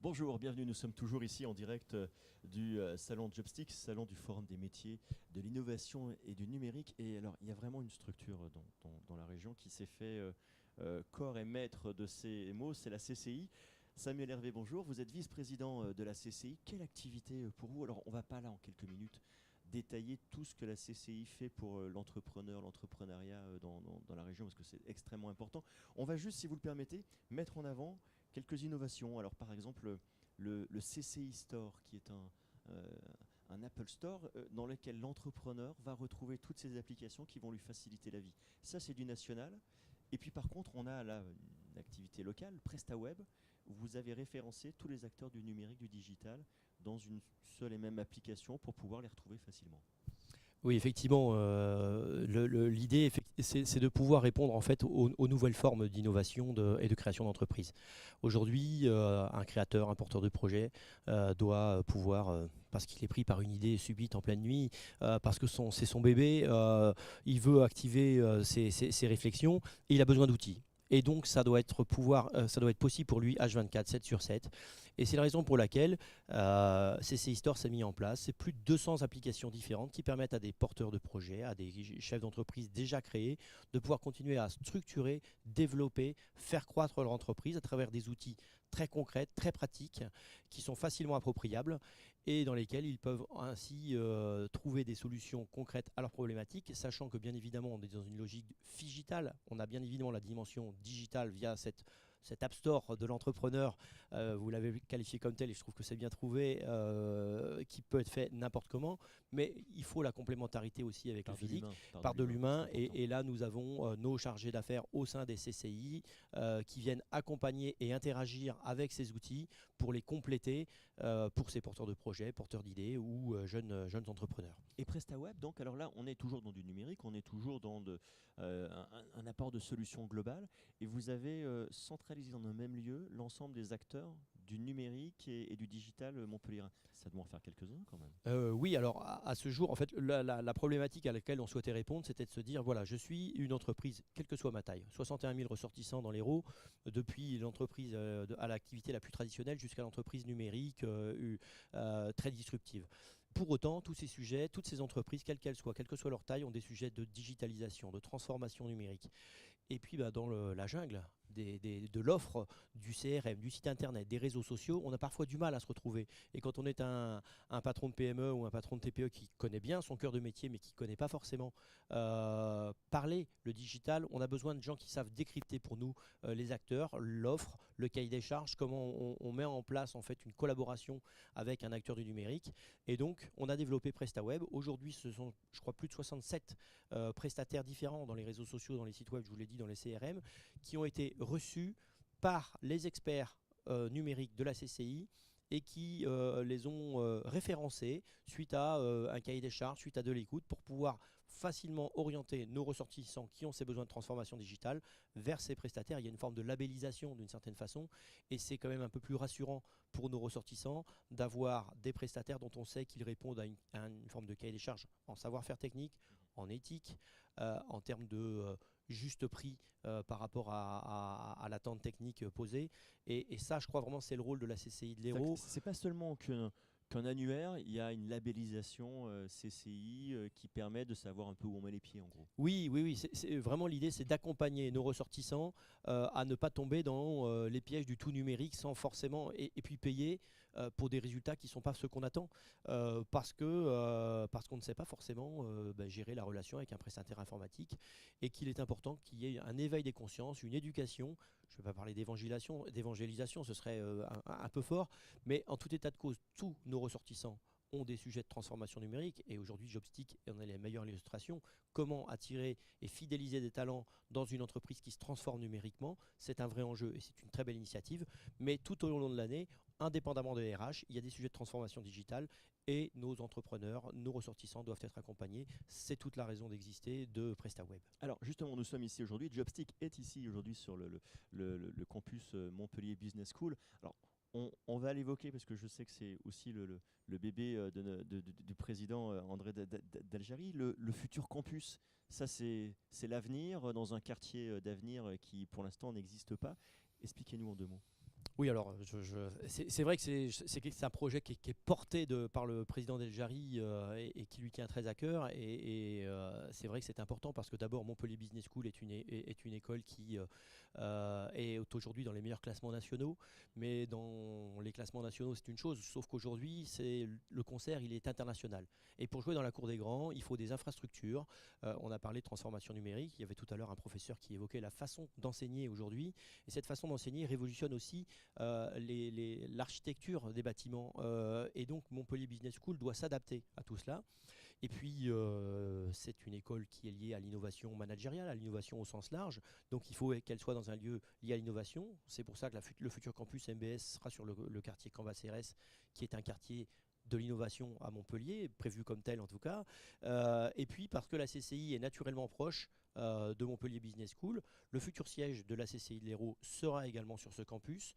Bonjour, bienvenue. Nous sommes toujours ici en direct du salon Jobstick, salon du Forum des métiers, de l'innovation et du numérique. Et alors, il y a vraiment une structure dans la région qui s'est fait corps et maître de ces mots, c'est la CCI. Samuel Hervé, bonjour. Vous êtes vice-président de la CCI. Quelle activité pour vous? Alors, on va pas là en quelques minutes détailler tout ce que la CCI fait pour l'entrepreneur, l'entrepreneuriat dans la région, parce que c'est extrêmement important. On va juste, si vous le permettez, mettre en avant quelques innovations. Alors par exemple, le CCI Store, qui est euh, un Apple Store dans lequel l'entrepreneur va retrouver toutes ces applications qui vont lui faciliter la vie. Ça, c'est du national. Et puis par contre, on a là une activité locale, PrestaWeb, où vous avez référencé tous les acteurs du numérique, du digital, dans une seule et même application pour pouvoir les retrouver facilement. Oui, effectivement, l'idée, c'est de pouvoir répondre en fait aux nouvelles formes d'innovation et de création d'entreprise. Aujourd'hui, un créateur, un porteur de projet doit pouvoir, parce qu'il est pris par une idée subite en pleine nuit, parce que c'est son bébé, il veut activer ses réflexions et il a besoin d'outils. Et donc, ça doit être possible pour lui H24, 7 sur 7. Et c'est la raison pour laquelle CCI Store s'est mis en place. C'est plus de 200 applications différentes qui permettent à des porteurs de projets, à des chefs d'entreprise déjà créés, de pouvoir continuer à structurer, développer, faire croître leur entreprise à travers des outils très concrets, très pratiques, qui sont facilement appropriables et dans lesquels ils peuvent ainsi trouver des solutions concrètes à leurs problématiques, sachant que bien évidemment on est dans une logique digitale, on a bien évidemment la dimension digitale via cet App Store de l'entrepreneur, vous l'avez qualifié comme tel et je trouve que c'est bien trouvé, qui peut être fait n'importe comment, mais il faut la complémentarité aussi avec le physique, par de C'est l'humain, important. et là nous avons nos chargés d'affaires au sein des CCI qui viennent accompagner et interagir avec ces outils pour les compléter pour ces porteurs de projets, porteurs d'idées ou jeunes entrepreneurs. Et PrestaWeb, donc, alors là, on est toujours dans du numérique, on est toujours dans un apport de solutions globales, et vous avez centralisé dans le même lieu l'ensemble des acteurs du numérique et du digital Montpellier. Ça doit en faire quelques-uns quand même. Oui, alors à ce jour, en fait, la problématique à laquelle on souhaitait répondre, c'était de se dire, voilà, je suis une entreprise, quelle que soit ma taille, 61 000 ressortissants dans l'Hérault, depuis l'entreprise à l'activité la plus traditionnelle jusqu'à l'entreprise numérique très disruptive. Pour autant, tous ces sujets, toutes ces entreprises, quelles qu'elles soient, quelle que soit leur taille, ont des sujets de digitalisation, de transformation numérique. Et puis dans la jungle de l'offre du CRM, du site internet, des réseaux sociaux, on a parfois du mal à se retrouver. Et quand on est un patron de PME ou un patron de TPE qui connaît bien son cœur de métier mais qui ne connaît pas forcément parler le digital, on a besoin de gens qui savent décrypter pour nous les acteurs, l'offre, le cahier des charges, comment on met en place en fait une collaboration avec un acteur du numérique. Et donc on a développé PrestaWeb. Aujourd'hui ce sont je crois plus de 67 prestataires différents dans les réseaux sociaux, dans les sites web, je vous l'ai dit, dans les CRM, qui ont été reçus par les experts numériques de la CCI et qui les ont référencés suite à un cahier des charges, suite à de l'écoute, pour pouvoir facilement orienter nos ressortissants qui ont ces besoins de transformation digitale vers ces prestataires. Il y a une forme de labellisation d'une certaine façon et c'est quand même un peu plus rassurant pour nos ressortissants d'avoir des prestataires dont on sait qu'ils répondent à une forme de cahier des charges en savoir-faire technique, en éthique, en termes de juste prix par rapport à l'attente technique posée. Et ça, je crois vraiment, c'est le rôle de la CCI de l'Hérault. C'est pas seulement qu'un annuaire, il y a une labellisation CCI qui permet de savoir un peu où on met les pieds en gros. Oui, oui, oui. Vraiment l'idée, c'est d'accompagner nos ressortissants à ne pas tomber dans les pièges du tout numérique sans forcément et puis payer pour des résultats qui ne sont pas ceux qu'on attend parce qu'on ne sait pas forcément gérer la relation avec un prestataire informatique et qu'il est important qu'il y ait un éveil des consciences, une éducation. Je ne vais pas parler d'évangélisation, ce serait un peu fort, mais en tout état de cause, tous nos ressortissants ont des sujets de transformation numérique et aujourd'hui Jobstick en est la meilleure illustration. Comment attirer et fidéliser des talents dans une entreprise qui se transforme numériquement, c'est un vrai enjeu et c'est une très belle initiative. Mais tout au long de l'année, indépendamment de RH, il y a des sujets de transformation digitale et nos entrepreneurs, nos ressortissants doivent être accompagnés. C'est toute la raison d'exister de PrestaWeb. Alors justement, nous sommes ici aujourd'hui. Jobstick est ici aujourd'hui sur le campus Montpellier Business School. Alors on va l'évoquer parce que je sais que c'est aussi le bébé du président André d'Algérie. Le futur campus, ça c'est l'avenir dans un quartier d'avenir qui pour l'instant n'existe pas. Expliquez-nous en deux mots. Oui, alors c'est vrai que c'est un projet qui est porté par le président Del Jari et qui lui tient très à cœur. C'est vrai que c'est important parce que d'abord Montpellier Business School est une école qui est aujourd'hui dans les meilleurs classements nationaux. Mais dans les classements nationaux, c'est une chose, sauf qu'aujourd'hui, le concert, il est international. Et pour jouer dans la cour des grands, il faut des infrastructures. On a parlé de transformation numérique. Il y avait tout à l'heure un professeur qui évoquait la façon d'enseigner aujourd'hui. Et cette façon d'enseigner révolutionne aussi l'architecture des bâtiments. Et donc Montpellier Business School doit s'adapter à tout cela. Et puis, c'est une école qui est liée à l'innovation managériale, à l'innovation au sens large. Donc, il faut qu'elle soit dans un lieu lié à l'innovation. C'est pour ça que le futur campus MBS sera sur le quartier Canvas CRS, qui est un quartier de l'innovation à Montpellier, prévu comme tel en tout cas. Et puis, parce que la CCI est naturellement proche de Montpellier Business School, le futur siège de la CCI de l'Hérault sera également sur ce campus.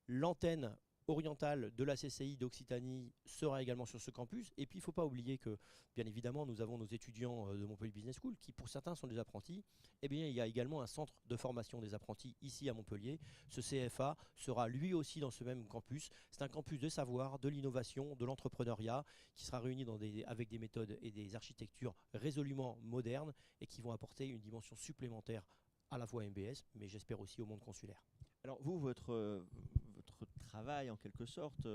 L'antenne orientale de la CCI d'Occitanie sera également sur ce campus. Et puis, il ne faut pas oublier que, bien évidemment, nous avons nos étudiants de Montpellier Business School, qui pour certains sont des apprentis. Eh bien, il y a également un centre de formation des apprentis ici à Montpellier. Ce CFA sera lui aussi dans ce même campus. C'est un campus de savoir, de l'innovation, de l'entrepreneuriat, qui sera réuni avec des méthodes et des architectures résolument modernes et qui vont apporter une dimension supplémentaire à la fois à MBS, mais j'espère aussi au monde consulaire. Alors vous, votre travail en quelque sorte,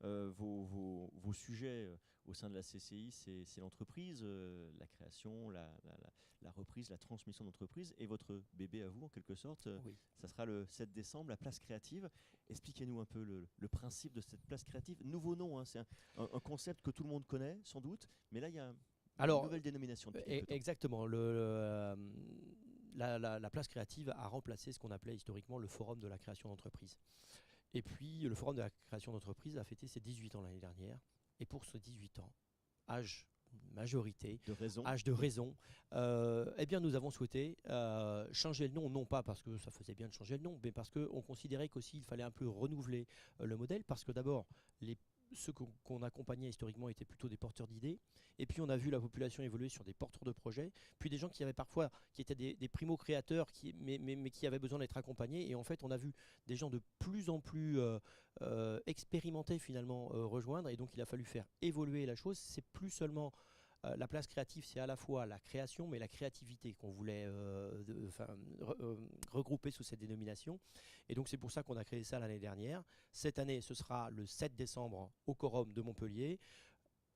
vos sujets au sein de la CCI, c'est l'entreprise, la création, la reprise, la transmission d'entreprise, et votre bébé à vous en quelque sorte, Oui. ça sera le 7 décembre, la place créative. Expliquez-nous un peu le principe de cette place créative. Nouveau nom, hein, c'est un concept que tout le monde connaît sans doute, mais là il y a une nouvelle dénomination depuis quelque temps. Exactement. La place créative a remplacé ce qu'on appelait historiquement le forum de la création d'entreprise. Et puis, le forum de la création d'entreprise a fêté ses 18 ans l'année dernière. Et pour ces 18 ans, âge majorité, âge de raison, eh bien, nous avons souhaité changer le nom, non pas parce que ça faisait bien de changer le nom, mais parce qu'on considérait qu'aussi il fallait un peu renouveler le modèle, parce que d'abord, ceux qu'on accompagnait historiquement étaient plutôt des porteurs d'idées. Et puis on a vu la population évoluer sur des porteurs de projets, puis des gens qui étaient des primo-créateurs, mais qui avaient besoin d'être accompagnés. Et en fait, on a vu des gens de plus en plus expérimentés finalement rejoindre. Et donc il a fallu faire évoluer la chose. C'est plus seulement la place créative, c'est à la fois la création, mais la créativité qu'on voulait regrouper sous cette dénomination. Et donc c'est pour ça qu'on a créé ça l'année dernière. Cette année, ce sera le 7 décembre au Quorum de Montpellier.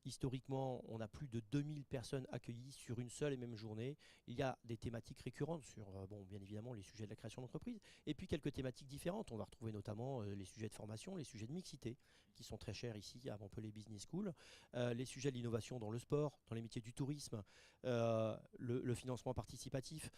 Historiquement, on a plus de 2000 personnes accueillies sur une seule et même journée. Il y a des thématiques récurrentes sur, bien évidemment, les sujets de la création d'entreprise, et puis quelques thématiques différentes. On va retrouver notamment les sujets de formation, les sujets de mixité, qui sont très chers ici à Montpellier Business School, les sujets de l'innovation dans le sport, dans les métiers du tourisme, le financement participatif.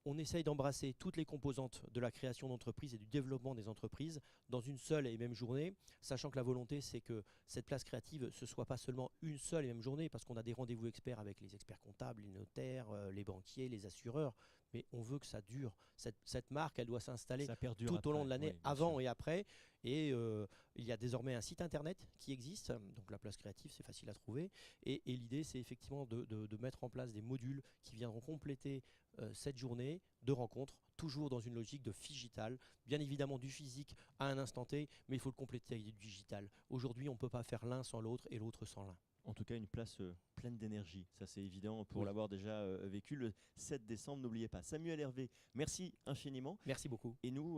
On essaye d'embrasser toutes les composantes de la création d'entreprises et du développement des entreprises dans une seule et même journée, sachant que la volonté, c'est que cette place créative, ce ne soit pas seulement une seule et même journée, parce qu'on a des rendez-vous experts avec les experts comptables, les notaires, les banquiers, les assureurs, mais on veut que ça dure. Cette marque, elle doit s'installer tout au long de l'année, oui, avant et après. Et il y a désormais un site internet qui existe, donc la place créative, c'est facile à trouver. Et l'idée, c'est effectivement de mettre en place des modules qui viendront compléter cette journée de rencontres, toujours dans une logique de digital, bien évidemment du physique à un instant T, mais il faut le compléter avec du digital. Aujourd'hui, on ne peut pas faire l'un sans l'autre et l'autre sans l'un. En tout cas, une place pleine d'énergie, ça c'est évident pour l'avoir déjà vécu le 7 décembre, n'oubliez pas. Samuel Hervé, merci infiniment. Merci beaucoup. Et nous,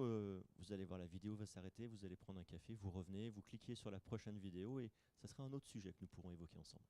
vous allez voir, la vidéo va s'arrêter, vous allez prendre un café, vous revenez, vous cliquez sur la prochaine vidéo et ça sera un autre sujet que nous pourrons évoquer ensemble.